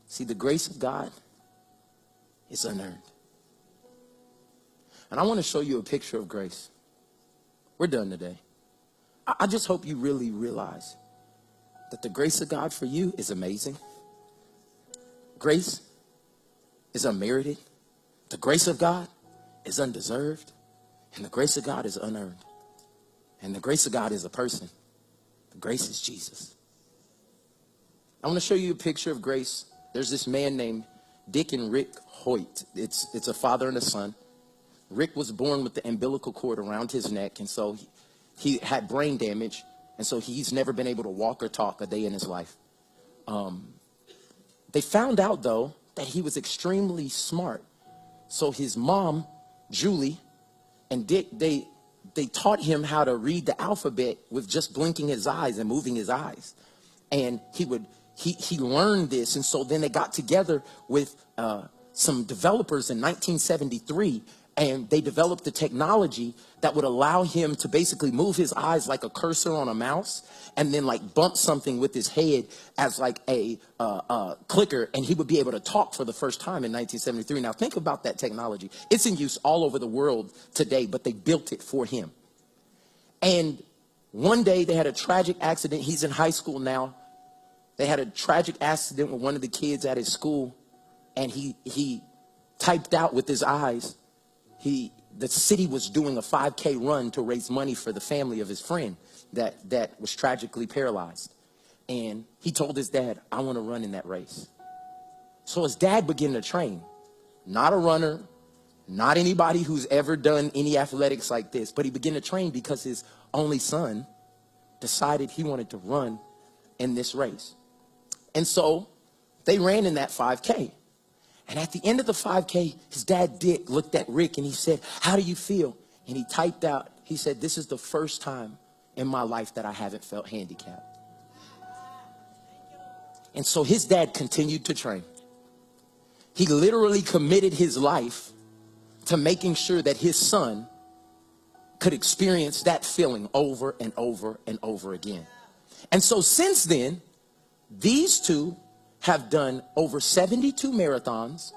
See, the grace of God is unearned. And I want to show you a picture of grace. We're done today. I just hope you really realize that the grace of God for you is amazing. Grace is unmerited. The grace of God is undeserved. And the grace of God is unearned. And the grace of God is a person. The grace is Jesus. I want to show you a picture of grace. There's this man named Dick and Rick Hoyt. It's a father and a son. Rick was born with the umbilical cord around his neck, and so he had brain damage, and so he's never been able to walk or talk a day in his life. They found out, though, that he was extremely smart. So his mom, Julie, and Dick, they taught him how to read the alphabet with just blinking his eyes and moving his eyes. And he learned this, and so then they got together with some developers in 1973, and they developed the technology that would allow him to basically move his eyes like a cursor on a mouse, and then like bump something with his head as like a clicker, and he would be able to talk for the first time in 1973. Now think about that technology. It's in use all over the world today, but they built it for him. And one day they had a tragic accident. He's in high school now. They had a tragic accident with one of the kids at his school, and he typed out with his eyes. The city was doing a 5K run to raise money for the family of his friend that was tragically paralyzed. And he told his dad, I want to run in that race. So his dad began to train. Not a runner, not anybody who's ever done any athletics like this, but he began to train because his only son decided he wanted to run in this race. And so they ran in that 5K. And at the end of the 5K, his dad, Dick, looked at Rick and he said, how do you feel? And he typed out, he said, this is the first time in my life that I haven't felt handicapped. And so his dad continued to train. He literally committed his life to making sure that his son could experience that feeling over and over and over again. And so since then, these two have done over 72 marathons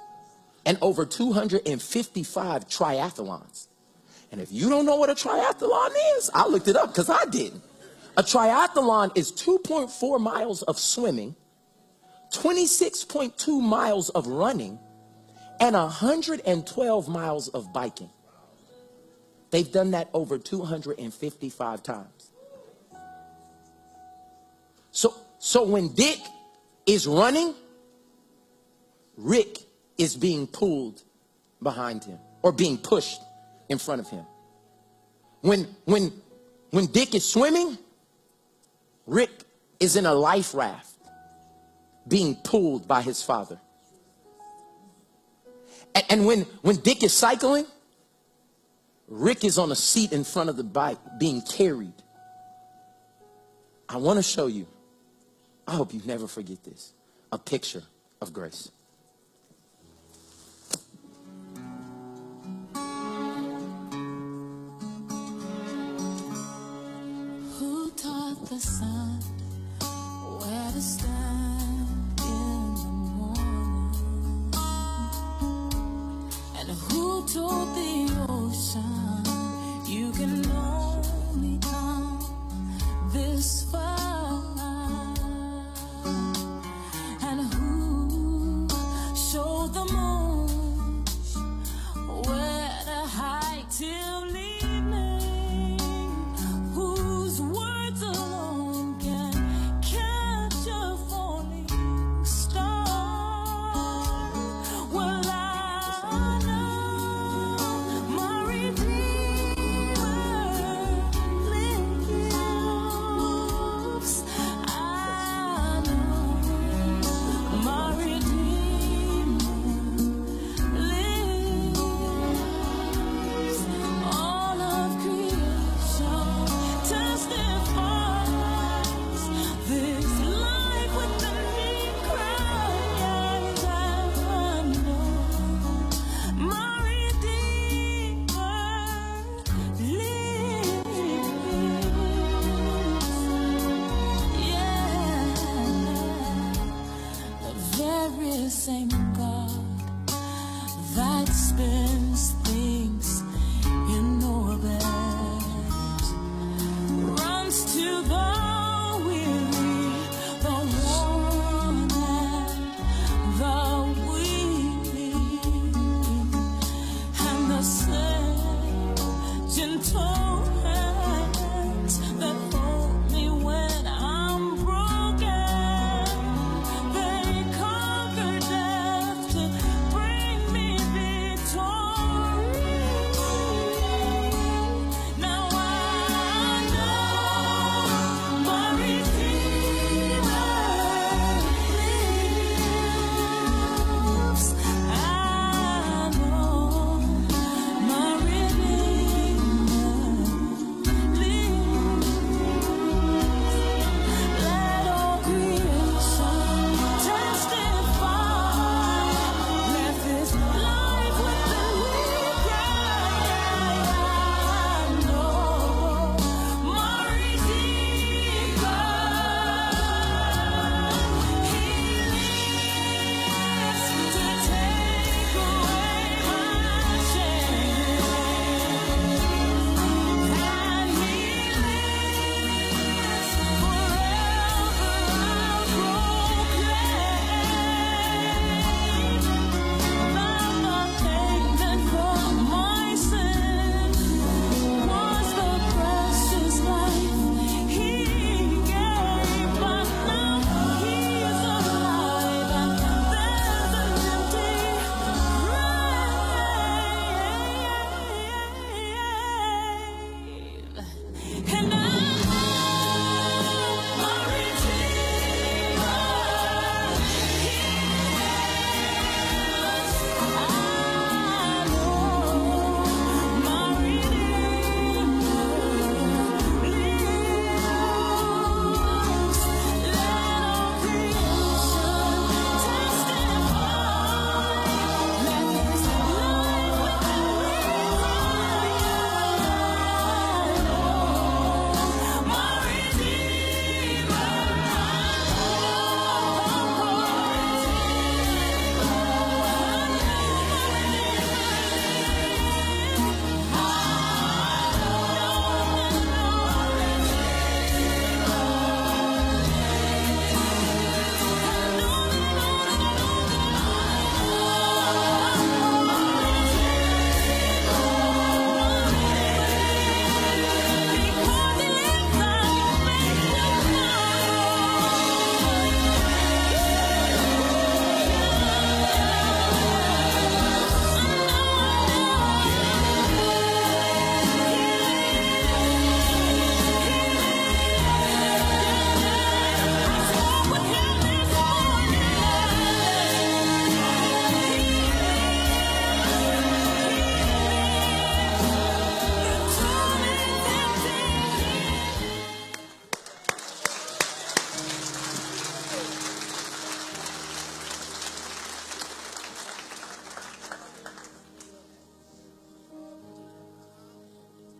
and over 255 triathlons. And if you don't know what a triathlon is, I looked it up because I didn't. A triathlon is 2.4 miles of swimming, 26.2 miles of running, and 112 miles of biking. They've done that over 255 times. So when Dick is running, Rick is being pulled behind him or being pushed in front of him. When Dick is swimming, Rick is in a life raft being pulled by his father. And when Dick is cycling, Rick is on a seat in front of the bike being carried. I want to show you, I hope you never forget this, a picture of grace. Who taught the sun where to stand in the morning? And who told the ocean you can only come this far? And who showed the moon where to hide till evening? Whose words alone very same God that spins things in orbit runs to the weary, the worn, and the weak, and the same gentle hands that hold me when I'm broken. They conquer death to bring me victory. Now I know my Redeemer lives. I know my Redeemer lives. Let all creation testify. Let this life within me cry. I know my Redeemer. He lives to take away my shame, and He lives forever. I'll proclaim that the payment for my sin was the precious life He gave, but now He's alive, and there's an empty grave. And I know my Redeemer lives. I know my Redeemer lives. Let all creation testify. Let this life within me cry. I know my Redeemer.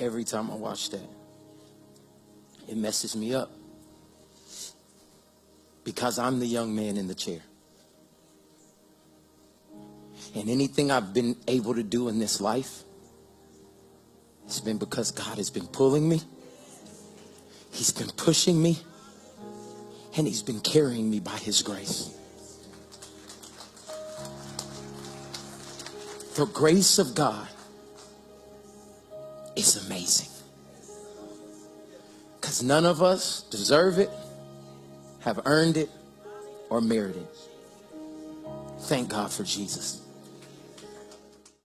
Every time I watch that, it messes me up because I'm the young man in the chair. And anything I've been able to do in this life, it's been because God has been pulling me. He's been pushing me. And He's been carrying me by His grace. The grace of God is amazing. Because none of us deserve it, have earned it, or merit it. Thank God for Jesus.